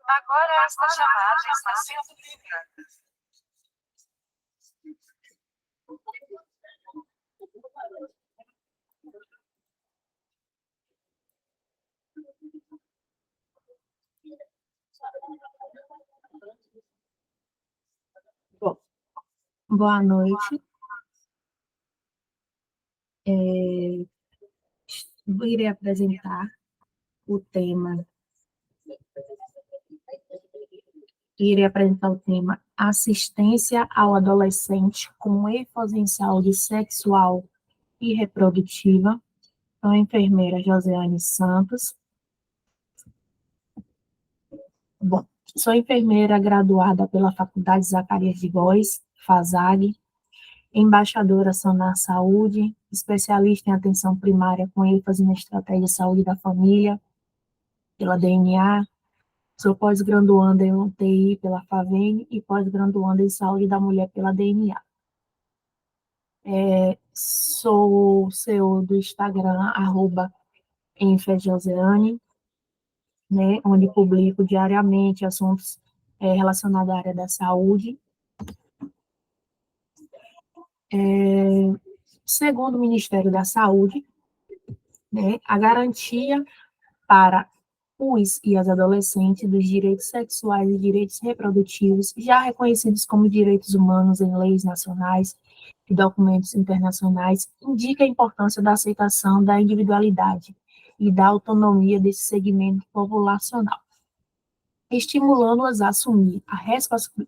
Agora esta chamada está sendo enviada. Bom, boa noite. Irei apresentar o tema. Irei apresentar o tema assistência ao adolescente com ênfase em saúde sexual e reprodutiva. Sou a enfermeira Josiane Santos. Bom, sou enfermeira graduada pela Faculdade Zacarias de Góes, FASAG, embaixadora Sanar Saúde, especialista em atenção primária com ênfase na estratégia de saúde da família, pela DNA, sou pós-graduanda em UTI pela FAVEN e pós-graduanda em saúde da mulher pela DNA. Sou CEO do Instagram, @enfejoseane, né, onde publico diariamente assuntos relacionados à área da saúde. Segundo o Ministério da Saúde, né, a garantia para os e as adolescentes dos direitos sexuais e direitos reprodutivos, já reconhecidos como direitos humanos em leis nacionais e documentos internacionais, indica a importância da aceitação da individualidade e da autonomia desse segmento populacional, estimulando-as a assumir a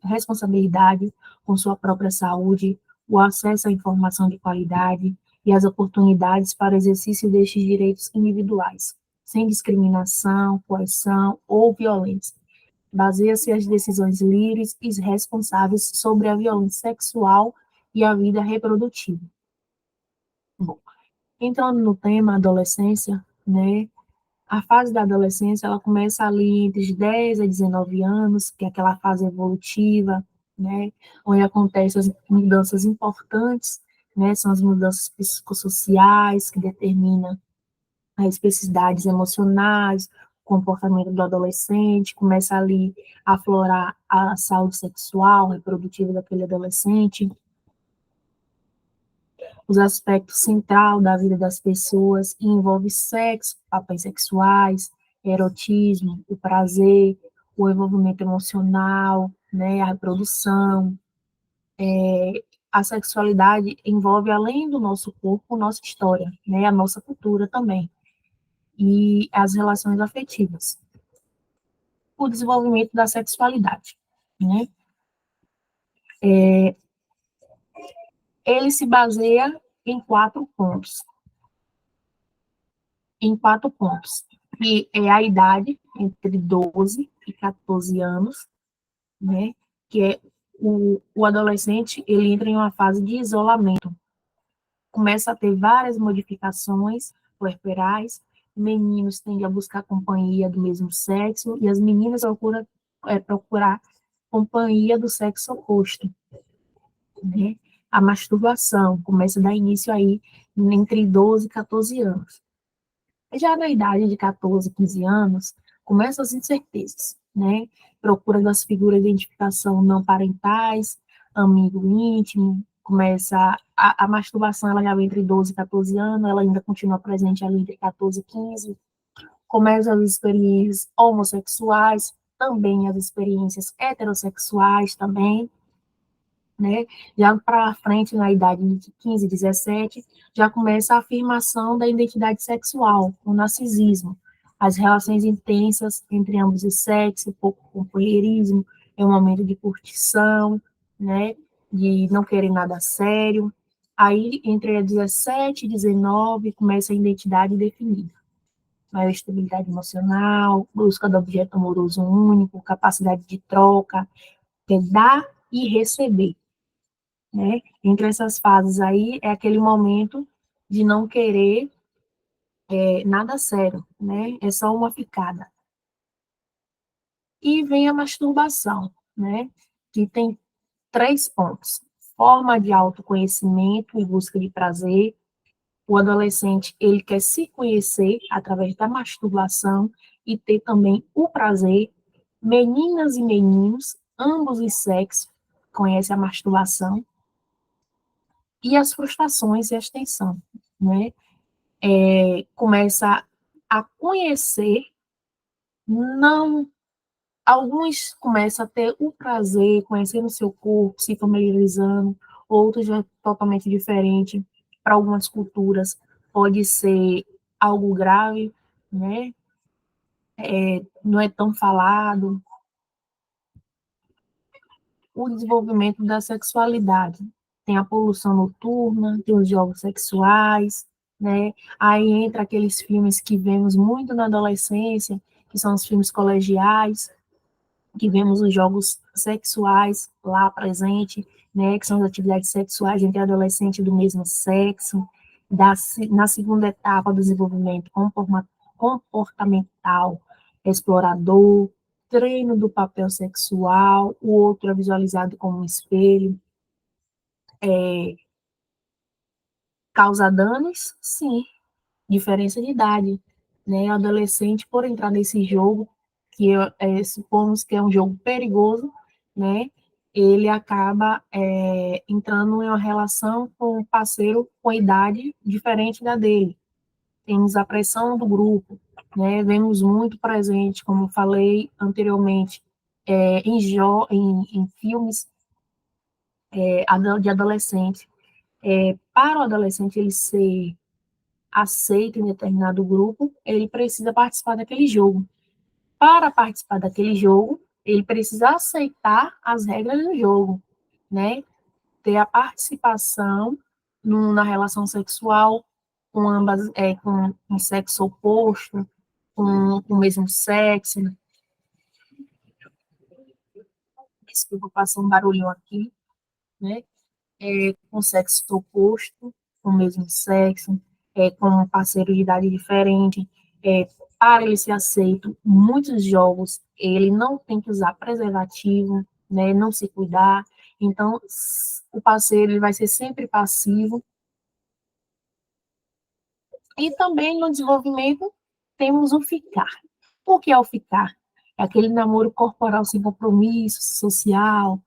responsabilidade com sua própria saúde, o acesso à informação de qualidade e as oportunidades para o exercício destes direitos individuais, sem discriminação, coerção ou violência. Baseia-se as decisões livres e responsáveis sobre a violência sexual e a vida reprodutiva. Bom, entrando no tema adolescência, né, a fase da adolescência, ela começa ali entre os 10 a 19 anos, que é aquela fase evolutiva, né, onde acontecem as mudanças importantes, né, são as mudanças psicossociais, que determinam as especificidades emocionais, o comportamento do adolescente, começa ali a aflorar a saúde sexual, reprodutiva daquele adolescente, os aspectos centrais da vida das pessoas, e envolve sexo, papéis sexuais, erotismo, o prazer, o envolvimento emocional, né, a reprodução. A sexualidade envolve, além do nosso corpo, nossa história, né, a nossa cultura também, e as relações afetivas. O desenvolvimento da sexualidade, né? Ele se baseia em quatro pontos. Que é a idade entre 12 e 14 anos, né? Que é o adolescente, ele entra em uma fase de isolamento. Começa a ter várias modificações puerperais, meninos tendem a buscar companhia do mesmo sexo, e as meninas procurar companhia do sexo oposto, né? A masturbação começa a dar início aí entre 12 e 14 anos. Já na idade de 14, 15 anos, começam as incertezas, né? Procura das figuras de identificação não parentais, amigo íntimo, começa a masturbação, ela já vem entre 12 e 14 anos, ela ainda continua presente ali entre 14 e 15, começam as experiências homossexuais, também as experiências heterossexuais também, né? Já para frente, na idade de 15, 17, já começa a afirmação da identidade sexual, o narcisismo, as relações intensas entre ambos os sexos, pouco companheirismo, é um momento de curtição, né? De não querer nada sério. Aí, entre 17 e 19, começa a identidade definida. Maior estabilidade emocional, busca do objeto amoroso único, capacidade de troca, dar e receber, né? Entre essas fases aí, é aquele momento de não querer nada sério, né? É só uma ficada. E vem a masturbação, né? Que tem 3 pontos. Forma de autoconhecimento e busca de prazer. O adolescente, ele quer se conhecer através da masturbação, e ter também o prazer. Meninas e meninos, ambos os sexos, conhecem a masturbação e as frustrações e a extensão, né? Começa a conhecer, não, alguns começam a ter o prazer, conhecendo o seu corpo, se familiarizando, outros já é totalmente diferente. Para algumas culturas pode ser algo grave, né? Não é tão falado. O desenvolvimento da sexualidade. Tem a poluição noturna, tem os jogos sexuais, né? Aí entra aqueles filmes que vemos muito na adolescência, que são os filmes colegiais, que vemos os jogos sexuais lá presente, né? Que são as atividades sexuais entre adolescentes do mesmo sexo. Na segunda etapa do desenvolvimento comportamental, explorador, treino do papel sexual, o outro é visualizado como um espelho. Causa danos? Sim, diferença de idade. Né? O adolescente, por entrar nesse jogo, que supomos que é um jogo perigoso, né? Ele acaba entrando em uma relação com um parceiro com idade diferente da dele. Temos a pressão do grupo, né? Vemos muito presente, como falei anteriormente, em filmes de adolescente. Para o adolescente ele ser aceito em determinado grupo, ele precisa participar daquele jogo. Para participar daquele jogo, ele precisa aceitar as regras do jogo, né? Ter a participação na relação sexual com ambas, com um sexo oposto, com o mesmo sexo. Desculpa, passou um barulho aqui, né? Com sexo oposto, com o mesmo sexo, com um parceiro de idade diferente, para ele ser aceito, muitos jogos ele não tem que usar preservativo, né, não se cuidar, então o parceiro ele vai ser sempre passivo. E também no desenvolvimento temos o ficar. O que é o ficar? É aquele namoro corporal sem compromisso social.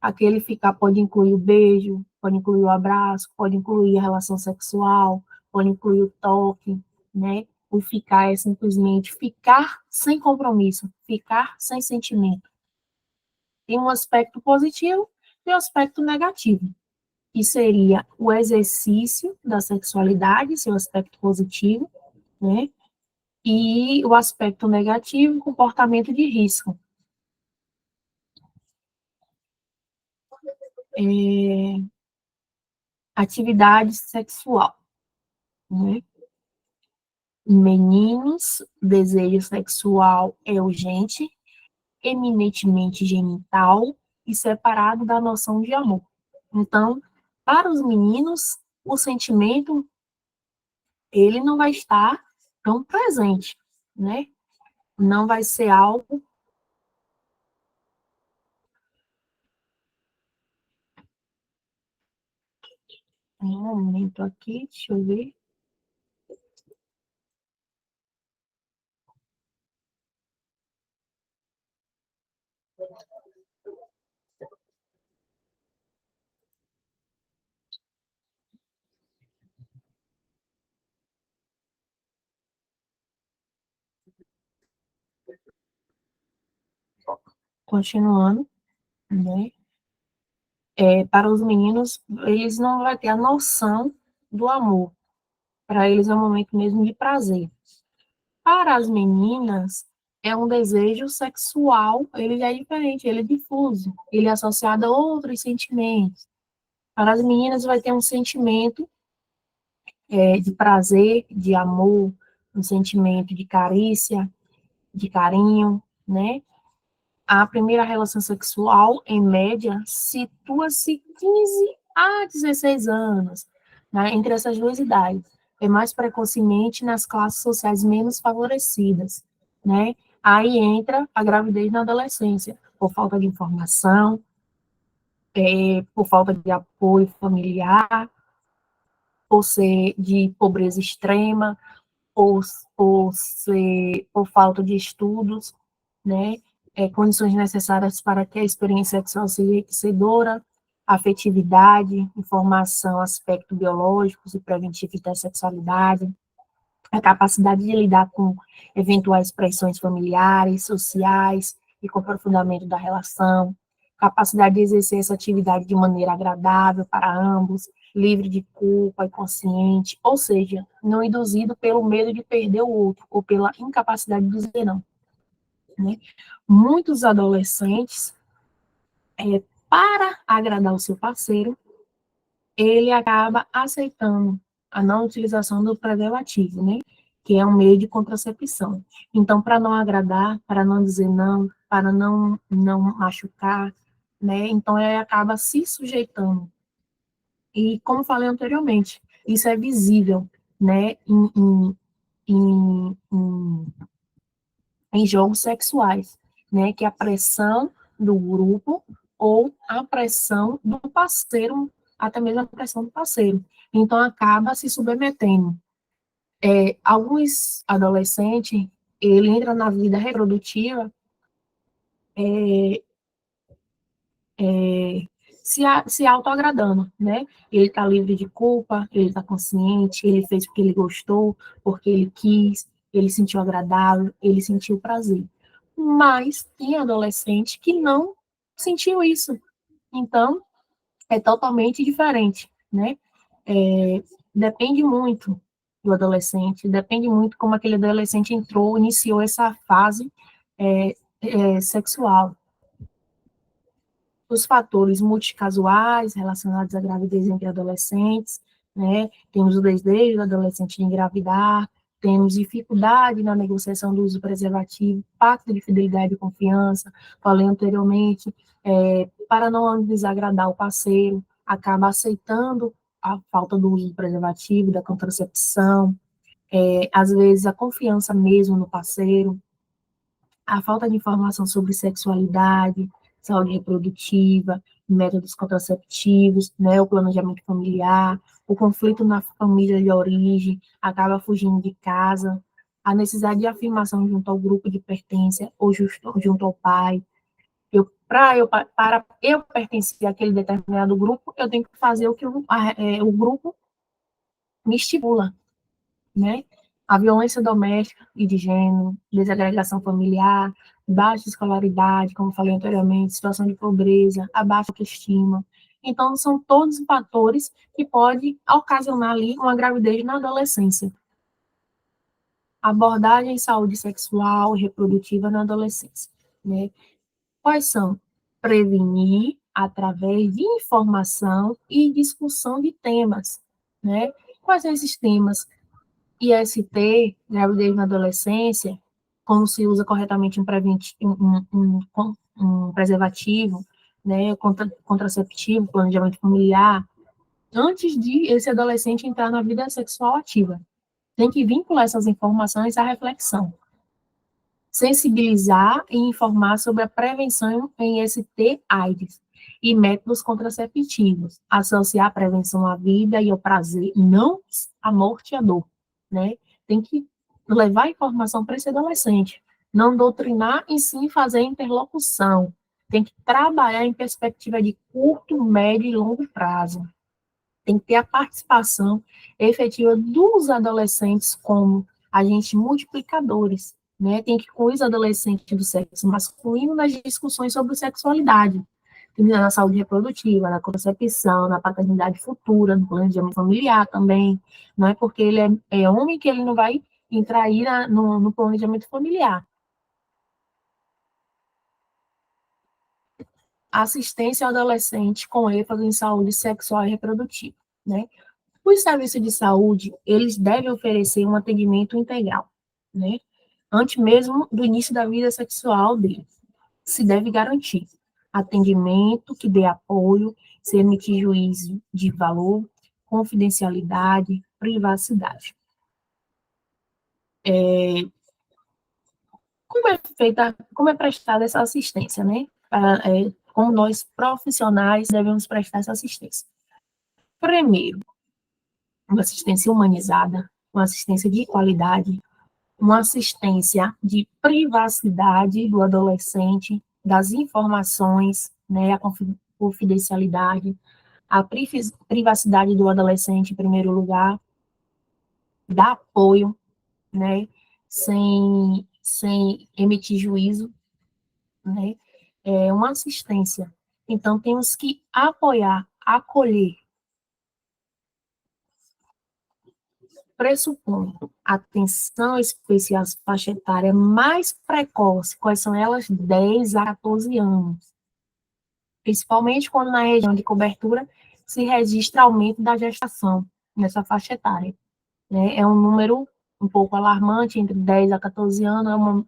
Aquele ficar pode incluir o beijo, pode incluir o abraço, pode incluir a relação sexual, pode incluir o toque, né? O ficar é simplesmente ficar sem compromisso, ficar sem sentimento. Tem um aspecto positivo e um aspecto negativo, que seria o exercício da sexualidade, seu aspecto positivo, né? E o aspecto negativo, comportamento de risco. Atividade sexual, né? Meninos, desejo sexual é urgente, eminentemente genital e separado da noção de amor. Então, para os meninos, o sentimento, ele não vai estar tão presente, né? Não vai ser algo. Um momento aqui, deixa eu ver. Continuando, né? Para os meninos, eles não vão ter a noção do amor. Para eles é um momento mesmo de prazer. Para as meninas, é um desejo sexual, ele já é diferente, ele é difuso, ele é associado a outros sentimentos. Para as meninas, vai ter um sentimento de prazer, de amor, um sentimento de carícia, de carinho, né? A primeira relação sexual, em média, situa-se 15 a 16 anos, né, entre essas duas idades. É mais precocemente nas classes sociais menos favorecidas, né? Aí entra a gravidez na adolescência, por falta de informação, por falta de apoio familiar, por ser de pobreza extrema, por falta de estudos, né? Condições necessárias para que a experiência sexual seja enriquecedora, afetividade, informação, aspectos biológicos e preventivos da sexualidade, a capacidade de lidar com eventuais pressões familiares, sociais e com o aprofundamento da relação, capacidade de exercer essa atividade de maneira agradável para ambos, livre de culpa e consciente, ou seja, não induzido pelo medo de perder o outro ou pela incapacidade de dizer não, né? Muitos adolescentes, para agradar o seu parceiro, ele acaba aceitando a não utilização do preservativo, né? Que é um meio de contracepção. Então, para não agradar, para não dizer não, para não machucar, né? Então, ele acaba se sujeitando. E, como falei anteriormente, isso é visível, né? Em em jogos sexuais, né? Que é a pressão do grupo ou a pressão do parceiro, até mesmo a pressão do parceiro. Então, acaba se submetendo. Alguns adolescentes, ele entra na vida reprodutiva é, se autoagradando, né? Ele está livre de culpa, ele está consciente, ele fez porque ele gostou, porque ele quis, ele sentiu agradável, ele sentiu prazer. Mas tem adolescente que não sentiu isso. Então, é totalmente diferente, né? Depende muito do adolescente, depende muito como aquele adolescente entrou, iniciou essa fase sexual. Os fatores multicasuais relacionados à gravidez entre adolescentes, né? Temos o desejo do adolescente de engravidar, temos dificuldade na negociação do uso do preservativo, pacto de fidelidade e confiança, falei anteriormente, para não desagradar o parceiro, acaba aceitando a falta do uso do preservativo, da contracepção, às vezes a confiança mesmo no parceiro, a falta de informação sobre sexualidade, saúde reprodutiva, métodos contraceptivos, né, o planejamento familiar, o conflito na família de origem, acaba fugindo de casa, a necessidade de afirmação junto ao grupo de pertença ou junto ao pai. Para eu pertencer àquele determinado grupo, eu tenho que fazer o que o grupo me estimula, né? A violência doméstica e de gênero, desagregação familiar, baixa escolaridade, como falei anteriormente, situação de pobreza, a baixa autoestima. Então, são todos fatores que podem ocasionar ali uma gravidez na adolescência. Abordagem em saúde sexual e reprodutiva na adolescência, né? Quais são? Prevenir através de informação e discussão de temas, né? Quais são esses temas? IST, gravidez na adolescência, como se usa corretamente um preservativo, né, contraceptivo, planejamento familiar, antes de esse adolescente entrar na vida sexual ativa. Tem que vincular essas informações à reflexão. Sensibilizar e informar sobre a prevenção em ST/AIDS e métodos contraceptivos. Associar a prevenção à vida e ao prazer, não à morte e à dor, né? Tem que levar informação para esse adolescente. Não doutrinar e sim fazer interlocução. Tem que trabalhar em perspectiva de curto, médio e longo prazo. Tem que ter a participação efetiva dos adolescentes como agentes multiplicadores, né? Tem que incluir os adolescentes do sexo masculino nas discussões sobre sexualidade, na saúde reprodutiva, na contracepção, na paternidade futura, no planejamento familiar também. Não é porque ele é homem que ele não vai entrar aí no planejamento familiar. Assistência ao adolescente com ênfase em saúde sexual e reprodutiva, né? Os serviços de saúde, eles devem oferecer um atendimento integral, né? Antes mesmo do início da vida sexual dele. Se deve garantir atendimento que dê apoio, se emitir juízo de valor, confidencialidade, privacidade. Como é prestada essa assistência, né? Como nós profissionais devemos prestar essa assistência. Primeiro, uma assistência humanizada, uma assistência de qualidade, uma assistência de privacidade do adolescente, das informações, né, a confidencialidade, a privacidade do adolescente, em primeiro lugar, dar apoio, né, sem emitir juízo, né, é uma assistência. Então, temos que apoiar, acolher, pressupondo atenção especial à faixa etária mais precoce, quais são elas? 10 a 14 anos. Principalmente quando na região de cobertura se registra aumento da gestação nessa faixa etária, né? É um número um pouco alarmante, entre 10 a 14 anos,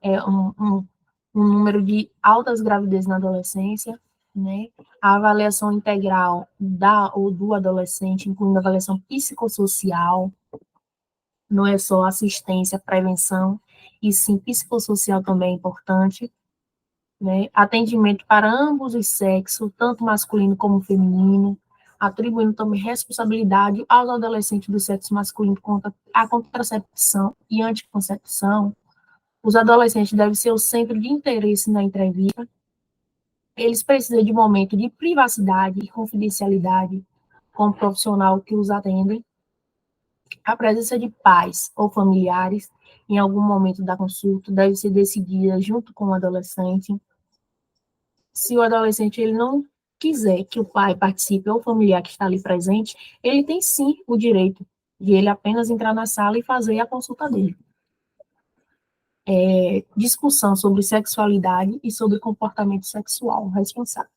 um número de altas gravidez na adolescência, né? A avaliação integral da ou do adolescente, incluindo a avaliação psicossocial, não é só assistência, prevenção, e sim psicossocial também é importante, né? Atendimento para ambos os sexos, tanto masculino como feminino, atribuindo também responsabilidade aos adolescentes do sexo masculino quanto à contracepção e anticoncepção. Os adolescentes devem ser o centro de interesse na entrevista. Eles precisam de momento de privacidade e confidencialidade com o profissional que os atende. A presença de pais ou familiares em algum momento da consulta deve ser decidida junto com o adolescente. Se o adolescente ele não quiser que o pai participe ou o familiar que está ali presente, ele tem sim o direito de ele apenas entrar na sala e fazer a consulta dele. Discussão sobre sexualidade e sobre comportamento sexual responsável.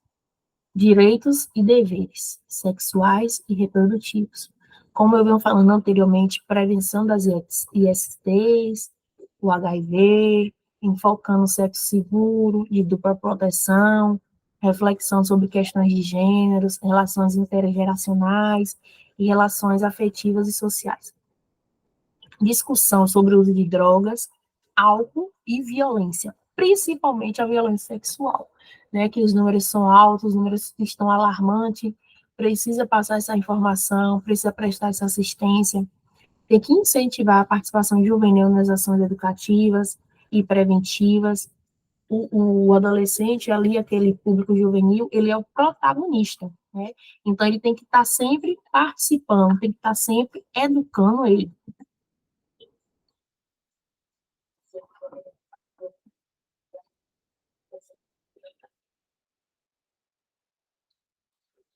Direitos e deveres sexuais e reprodutivos. Como eu venho falando anteriormente, prevenção das ISTs, o HIV, enfocando o sexo seguro, de dupla proteção, reflexão sobre questões de gêneros, relações intergeracionais e relações afetivas e sociais. Discussão sobre o uso de drogas, álcool e violência, principalmente a violência sexual, né, que os números são altos, os números estão alarmantes, precisa passar essa informação, precisa prestar essa assistência, tem que incentivar a participação juvenil nas ações educativas e preventivas. O adolescente ali, aquele público juvenil, ele é o protagonista, né? Então ele tem que estar sempre participando, tem que estar sempre educando ele.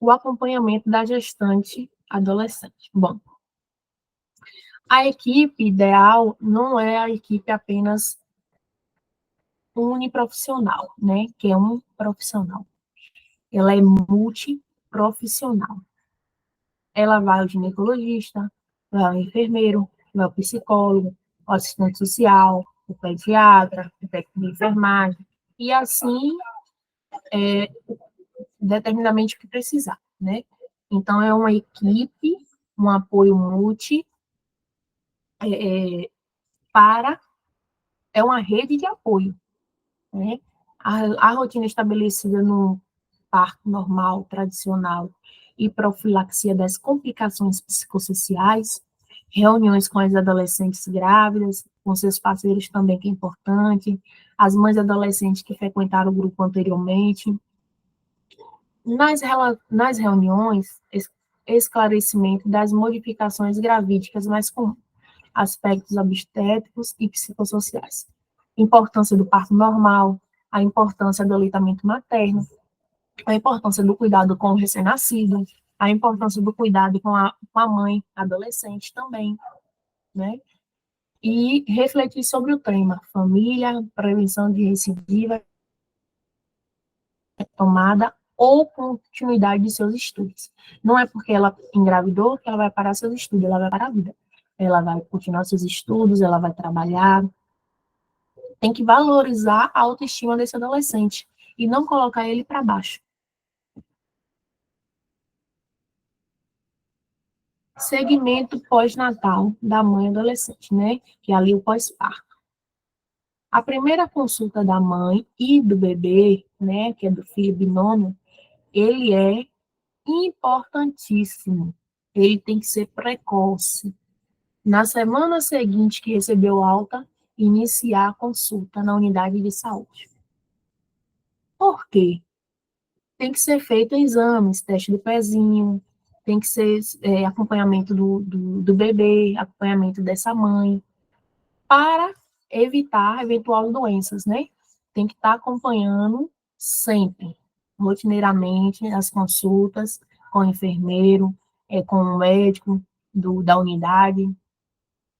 O acompanhamento da gestante adolescente. Bom, a equipe ideal não é a equipe apenas uniprofissional, né? Que é um profissional. Ela é multiprofissional. Ela vai ao ginecologista, vai ao enfermeiro, vai ao psicólogo, ao assistente social, o pediatra, o técnico de enfermagem, e assim, determinadamente o que precisar, né? Então, é uma equipe, um apoio multi, para, é uma rede de apoio, né? A rotina estabelecida no parto normal, tradicional, e profilaxia das complicações psicossociais, reuniões com as adolescentes grávidas, com seus parceiros também, que é importante, as mães adolescentes que frequentaram o grupo anteriormente. Nas reuniões, esclarecimento das modificações gravídicas mais comuns, aspectos obstétricos e psicossociais, importância do parto normal, a importância do aleitamento materno, a importância do cuidado com o recém-nascido, a importância do cuidado com a mãe adolescente também, né? E refletir sobre o tema família, prevenção de recidiva, tomada ou continuidade de seus estudos. Não é porque ela engravidou que ela vai parar seus estudos, ela vai parar a vida. Ela vai continuar seus estudos, ela vai trabalhar. Tem que valorizar a autoestima desse adolescente e não colocar ele para baixo. Segmento pós-natal da mãe adolescente, né? Que é ali o pós-parto. A primeira consulta da mãe e do bebê, né? Que é do filho binômio, ele é importantíssimo. Ele tem que ser precoce. Na semana seguinte que recebeu alta, iniciar a consulta na unidade de saúde. Por quê? Tem que ser feito exames, teste do pezinho, tem que ser acompanhamento do bebê, acompanhamento dessa mãe, para evitar eventuais doenças, né? Tem que estar acompanhando sempre, rotineiramente, as consultas com o enfermeiro, com o médico da unidade.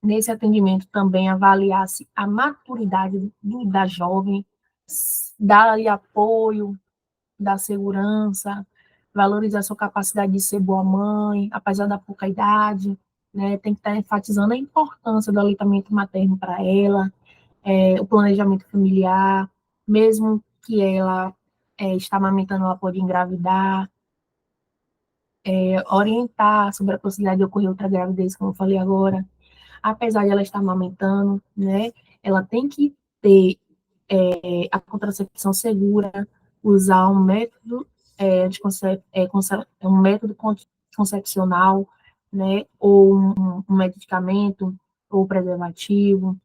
Nesse atendimento também avaliar-se a maturidade da jovem, dar-lhe apoio, dar segurança, valorizar sua capacidade de ser boa mãe, apesar da pouca idade, né? Tem que estar enfatizando a importância do aleitamento materno para ela, o planejamento familiar, mesmo que ela está amamentando, ela pode engravidar, orientar sobre a possibilidade de ocorrer outra gravidez, como eu falei agora, apesar de ela estar amamentando, né? Ela tem que ter a contracepção segura, usar um método um método concepcional, né? Ou um medicamento, ou preservativo.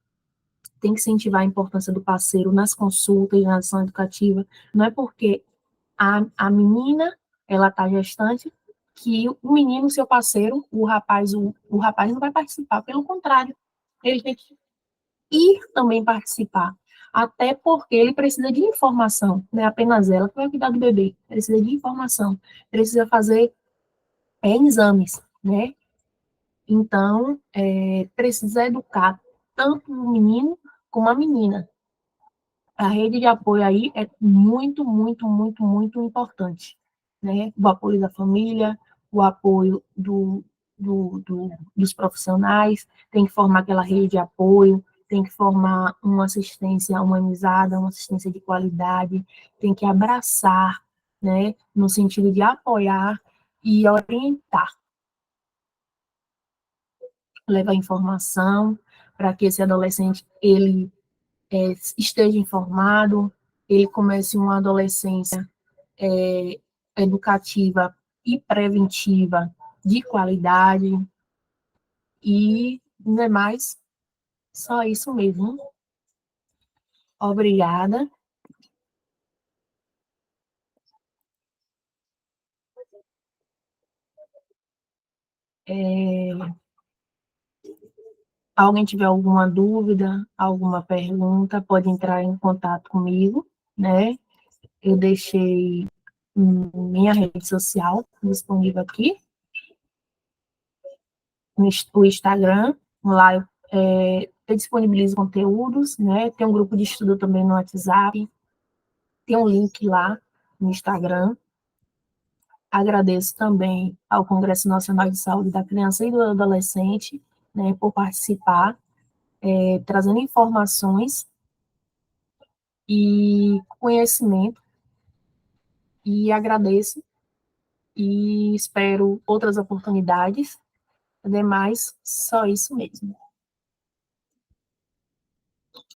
Tem que incentivar a importância do parceiro nas consultas, na ação educativa. Não é porque a menina ela está gestante que o menino, seu parceiro, o rapaz não vai participar, pelo contrário, ele tem que ir também participar, até porque ele precisa de informação, não é apenas ela que vai cuidar do bebê, precisa de informação, precisa fazer exames, né? Então, precisa educar tanto o menino como a menina. A rede de apoio aí é muito, muito, muito, muito importante, né? O apoio da família, o apoio dos profissionais, tem que formar aquela rede de apoio, tem que formar uma assistência humanizada, uma assistência de qualidade, tem que abraçar, né? No sentido de apoiar e orientar, levar informação para que esse adolescente ele esteja informado, ele comece uma adolescência é, educativa e preventiva de qualidade, e não é mais só isso mesmo. Obrigada. É, alguém tiver alguma dúvida, alguma pergunta, pode entrar em contato comigo, né? Eu deixei minha rede social disponível aqui, o Instagram, lá eu disponibilizo conteúdos, né? Tem um grupo de estudo também no WhatsApp, tem um link lá no Instagram. Agradeço também ao Congresso Nacional de Saúde da Criança e do Adolescente, né, por participar, trazendo informações e conhecimento, e agradeço e espero outras oportunidades. Ademais, só isso mesmo.